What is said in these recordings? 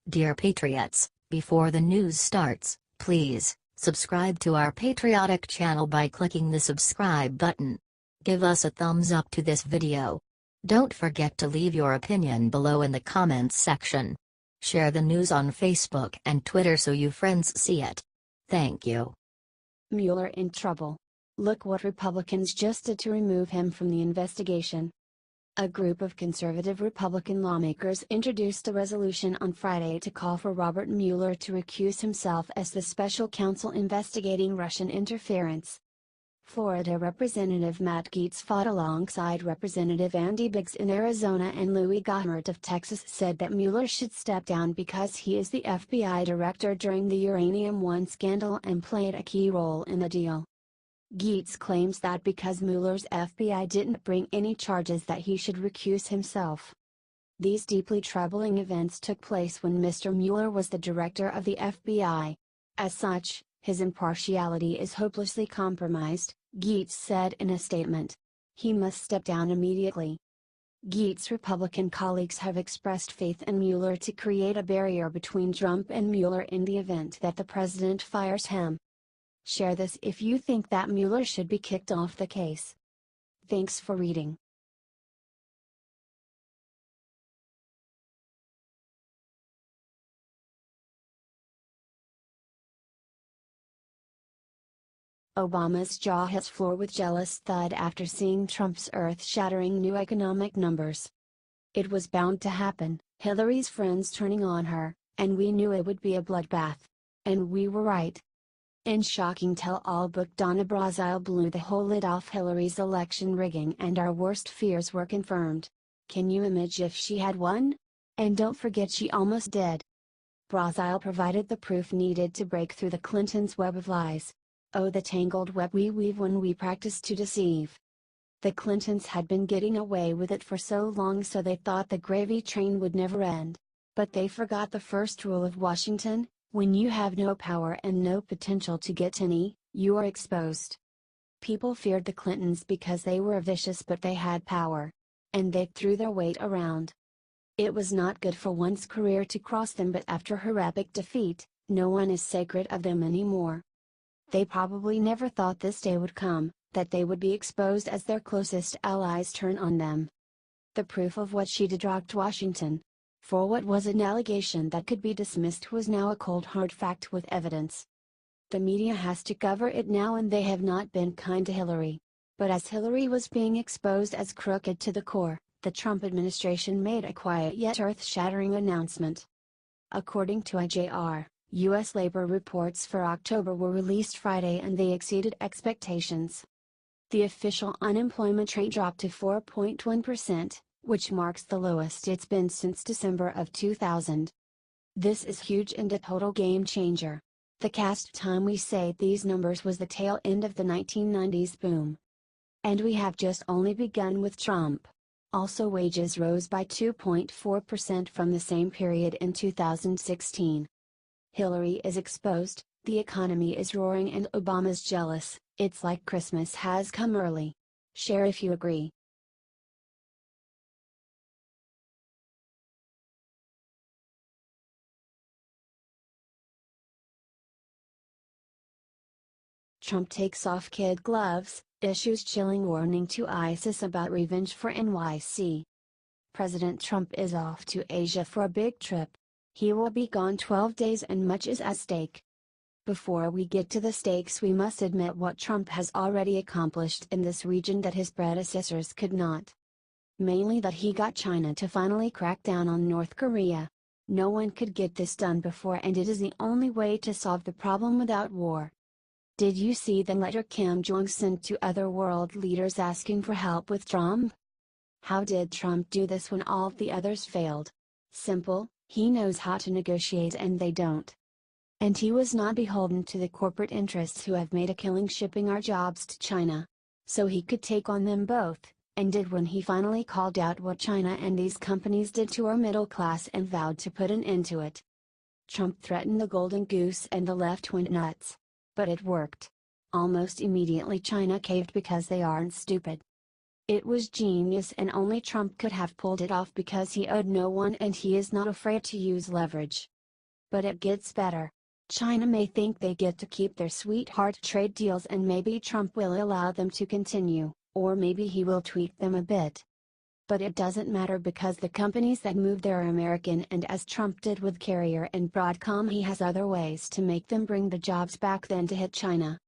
Dear Patriots, before the news starts, please subscribe to our patriotic channel by clicking the subscribe button. Give us a thumbs up to this video. Don't forget to leave your opinion below in the comments section. Share the news on Facebook and Twitter so you friends see it. Thank you. Mueller in trouble. Look what Republicans just did to remove him from the investigation. A group of conservative Republican lawmakers introduced a resolution on Friday to call for Robert Mueller to recuse himself as the special counsel investigating Russian interference. Florida Representative Matt Gaetz fought alongside Representative Andy Biggs in Arizona, and Louie Gohmert of Texas said that Mueller should step down because he is the FBI director during the Uranium One scandal and played a key role in the deal. Gaetz claims that because Mueller's FBI didn't bring any charges that he should recuse himself. These deeply troubling events took place when Mr. Mueller was the director of the FBI. As such, his impartiality is hopelessly compromised, Gaetz said in a statement. He must step down immediately. Gaetz' Republican colleagues have expressed faith in Mueller to create a barrier between Trump and Mueller in the event that the president fires him. Share this if you think that Mueller should be kicked off the case. Thanks for reading. Obama's jaw hits floor with jealous thud after seeing Trump's earth-shattering new economic numbers. It was bound to happen, Hillary's friends turning on her, and we knew it would be a bloodbath. And we were right. In shocking tell-all book, Donna Brazile blew the whole lid off Hillary's election rigging, and our worst fears were confirmed. Can you imagine if she had won? And don't forget, she almost did. Brazile provided the proof needed to break through the Clintons' web of lies. Oh, the tangled web we weave when we practice to deceive. The Clintons had been getting away with it for so long, so they thought the gravy train would never end. But they forgot the first rule of Washington: when you have no power and no potential to get any, you are exposed. People feared the Clintons because they were vicious, but they had power. And they threw their weight around. It was not good for one's career to cross them, but after her epic defeat, no one is sacred of them anymore. They probably never thought this day would come, that they would be exposed as their closest allies turn on them. The proof of what she did rocked Washington. For what was an allegation that could be dismissed was now a cold hard fact with evidence. The media has to cover it now, and they have not been kind to Hillary. But as Hillary was being exposed as crooked to the core, the Trump administration made a quiet yet earth-shattering announcement. According to IJR, U.S. labor reports for October were released Friday, and they exceeded expectations. The official unemployment rate dropped to 4.1%. Which marks the lowest it's been since December of 2000. This is huge and a total game changer. The last time we say these numbers was the tail end of the 1990s boom. And we have just only begun with Trump. Also, wages rose by 2.4% from the same period in 2016. Hillary is exposed, the economy is roaring, and Obama's jealous. It's like Christmas has come early. Share if you agree. Trump takes off kid gloves, issues chilling warning to ISIS about revenge for NYC. President Trump is off to Asia for a big trip. He will be gone 12 days and much is at stake. Before we get to the stakes, we must admit what Trump has already accomplished in this region that his predecessors could not. Mainly that he got China to finally crack down on North Korea. No one could get this done before, and it is the only way to solve the problem without war. Did you see the letter Kim Jong sent to other world leaders asking for help with Trump? How did Trump do this when all the others failed? Simple, he knows how to negotiate and they don't. And he was not beholden to the corporate interests who have made a killing shipping our jobs to China. So he could take on them both, and did when he finally called out what China and these companies did to our middle class and vowed to put an end to it. Trump threatened the golden goose and the left went nuts. But it worked. Almost immediately China caved because they aren't stupid. It was genius, and only Trump could have pulled it off because he owed no one and he is not afraid to use leverage. But it gets better. China may think they get to keep their sweetheart trade deals and maybe Trump will allow them to continue, or maybe he will tweak them a bit. But it doesn't matter because the companies that move there are American, and as Trump did with Carrier and Broadcom, he has other ways to make them bring the jobs back than to hit China.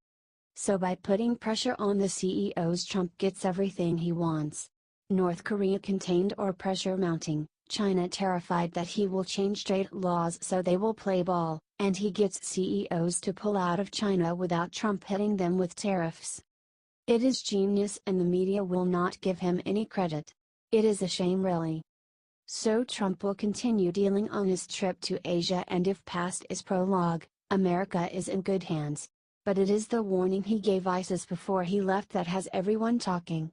So by putting pressure on the CEOs, Trump gets everything he wants. North Korea contained or pressure mounting, China terrified that he will change trade laws so they will play ball, and he gets CEOs to pull out of China without Trump hitting them with tariffs. It is genius and the media will not give him any credit. It is a shame really. So Trump will continue dealing on his trip to Asia, and if past is prologue, America is in good hands. But it is the warning he gave ISIS before he left that has everyone talking.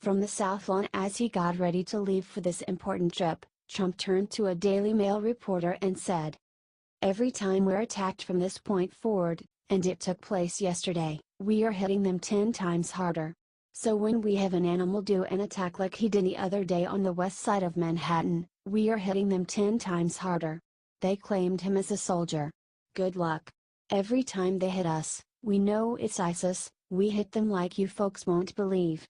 From the South Lawn as he got ready to leave for this important trip, Trump turned to a Daily Mail reporter and said, "Every time we're attacked from this point forward, and it took place yesterday, we are hitting them 10 times harder. So when we have an animal do an attack like he did the other day on the west side of Manhattan, we are hitting them 10 times harder. They claimed him as a soldier. Good luck. Every time they hit us, we know it's ISIS, we hit them like you folks won't believe."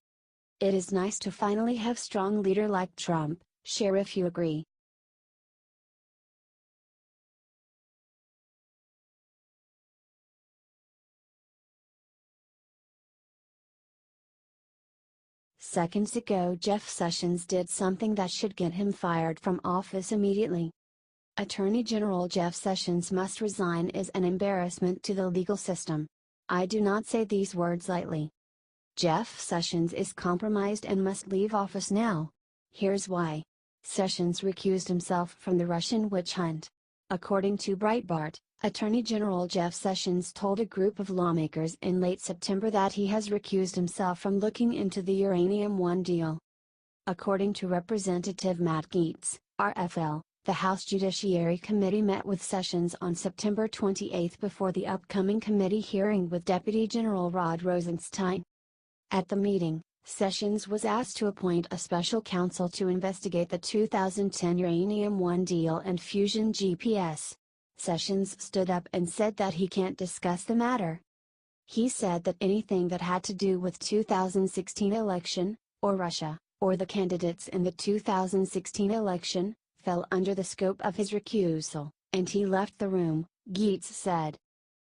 It is nice to finally have strong leader like Trump. Share if you agree. Seconds ago, Jeff Sessions did something that should get him fired from office immediately. Attorney General Jeff Sessions must resign is an embarrassment to the legal system. I do not say these words lightly. Jeff Sessions is compromised and must leave office now. Here's why. Sessions recused himself from the Russian witch hunt. According to Breitbart, Attorney General Jeff Sessions told a group of lawmakers in late September that he has recused himself from looking into the Uranium One deal. According to Representative Matt Gaetz, RFL, the House Judiciary Committee met with Sessions on September 28 before the upcoming committee hearing with Deputy General Rod Rosenstein. At the meeting, Sessions was asked to appoint a special counsel to investigate the 2010 Uranium One deal and Fusion GPS. Sessions stood up and said that he can't discuss the matter. He said that anything that had to do with 2016 election, or Russia, or the candidates in the 2016 election, fell under the scope of his recusal, and he left the room, Gaetz said.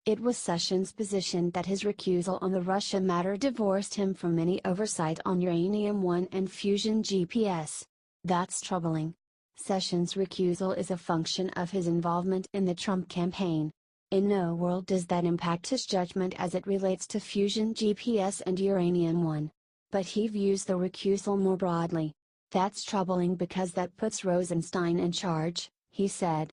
It was Sessions' position that his recusal on the Russia matter divorced him from any oversight on Uranium One and Fusion GPS. That's troubling. Sessions' recusal is a function of his involvement in the Trump campaign. In no world does that impact his judgment as it relates to Fusion GPS and Uranium One. But he views the recusal more broadly. That's troubling because that puts Rosenstein in charge, he said.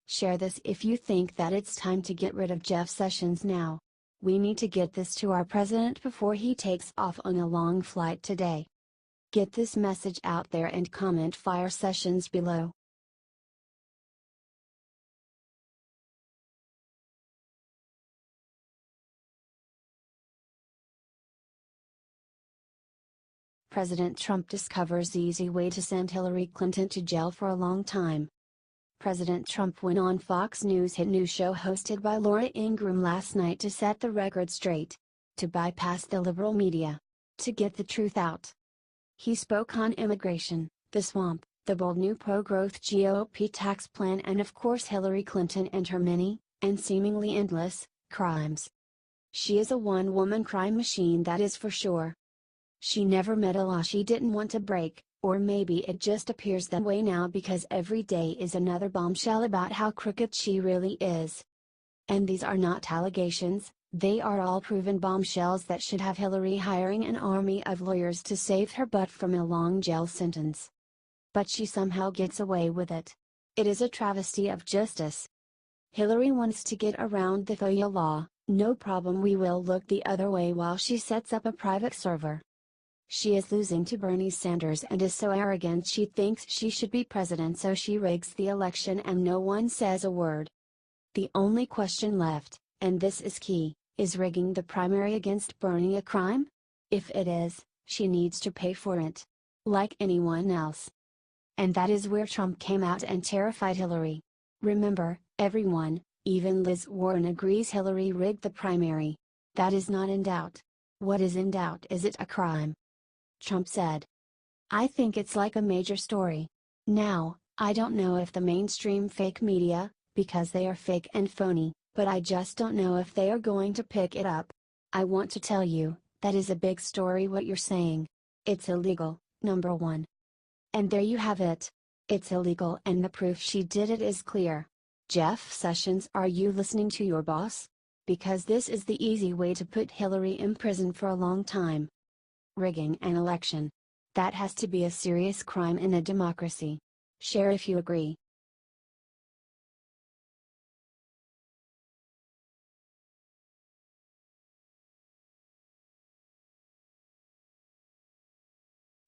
Share this if you think that it's time to get rid of Jeff Sessions now. We need to get this to our president before he takes off on a long flight today. Get this message out there and comment fire Sessions below. President Trump discovers easy way to send Hillary Clinton to jail for a long time. President Trump went on Fox News' hit news show hosted by Laura Ingraham last night to set the record straight. To bypass the liberal media. To get the truth out. He spoke on immigration, the swamp, the bold new pro-growth GOP tax plan, and of course Hillary Clinton and her many, and seemingly endless, crimes. She is a one-woman crime machine, that is for sure. She never met a law she didn't want to break. Or maybe it just appears that way now because every day is another bombshell about how crooked she really is. And these are not allegations, they are all proven bombshells that should have Hillary hiring an army of lawyers to save her butt from a long jail sentence. But she somehow gets away with it. It is a travesty of justice. Hillary wants to get around the FOIA law, no problem, we will look the other way while she sets up a private server. She is losing to Bernie Sanders and is so arrogant she thinks she should be president, so she rigs the election and no one says a word. The only question left, and this is key, is rigging the primary against Bernie a crime? If it is, she needs to pay for it. Like anyone else. And that is where Trump came out and terrified Hillary. Remember, Everyone, even Liz Warren, agrees Hillary rigged the primary. That is not in doubt. What is in doubt is it a crime? Trump said. I think it's like a major story. Now, I don't know if the mainstream fake media, because they are fake and phony, but I just don't know if they are going to pick it up. I want to tell you, that is a big story what you're saying. It's illegal, number one. And there you have it. It's illegal and the proof she did it is clear. Jeff Sessions, are you listening to your boss? Because this is the easy way to put Hillary in prison for a long time. Rigging an election. That has to be a serious crime in a democracy. Share if you agree.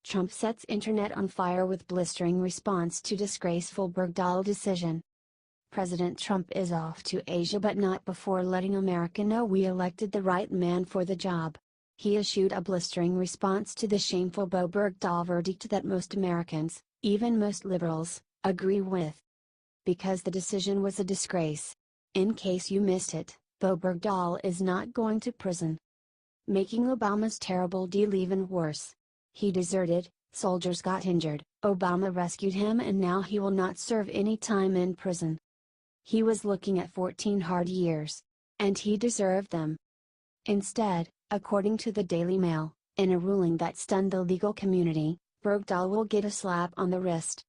Trump sets internet on fire with blistering response to disgraceful Bergdahl decision. President Trump is off to Asia, but not before letting America know we elected the right man for the job. He issued a blistering response to the shameful Bergdahl verdict that most Americans, even most liberals, agree with. Because the decision was a disgrace. In case you missed it, Bergdahl is not going to prison. Making Obama's terrible deal even worse. He deserted, soldiers got injured, Obama rescued him, and now he will not serve any time in prison. He was looking at 14 hard years. And he deserved them. Instead, according to the Daily Mail, in a ruling that stunned the legal community, Bergdahl will get a slap on the wrist.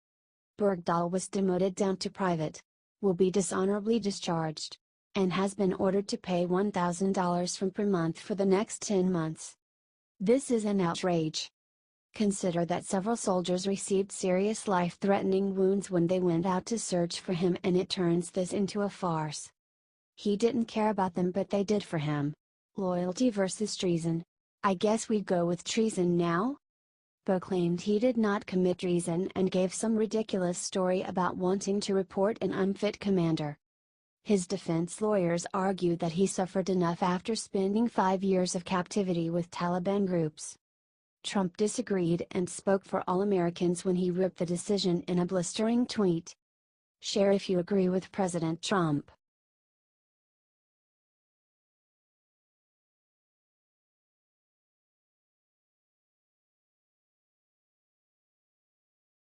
Bergdahl was demoted down to private. Will be dishonorably discharged. And has been ordered to pay $1,000 per month for the next 10 months. This is an outrage. Consider that several soldiers received serious life-threatening wounds when they went out to search for him, and it turns this into a farce. He didn't care about them, but they did for him. Loyalty versus treason. I guess we go with treason now? Bo claimed he did not commit treason and gave some ridiculous story about wanting to report an unfit commander. His defense lawyers argued that he suffered enough after spending 5 years of captivity with Taliban groups. Trump disagreed and spoke for all Americans when he ripped the decision in a blistering tweet. Share if you agree with President Trump.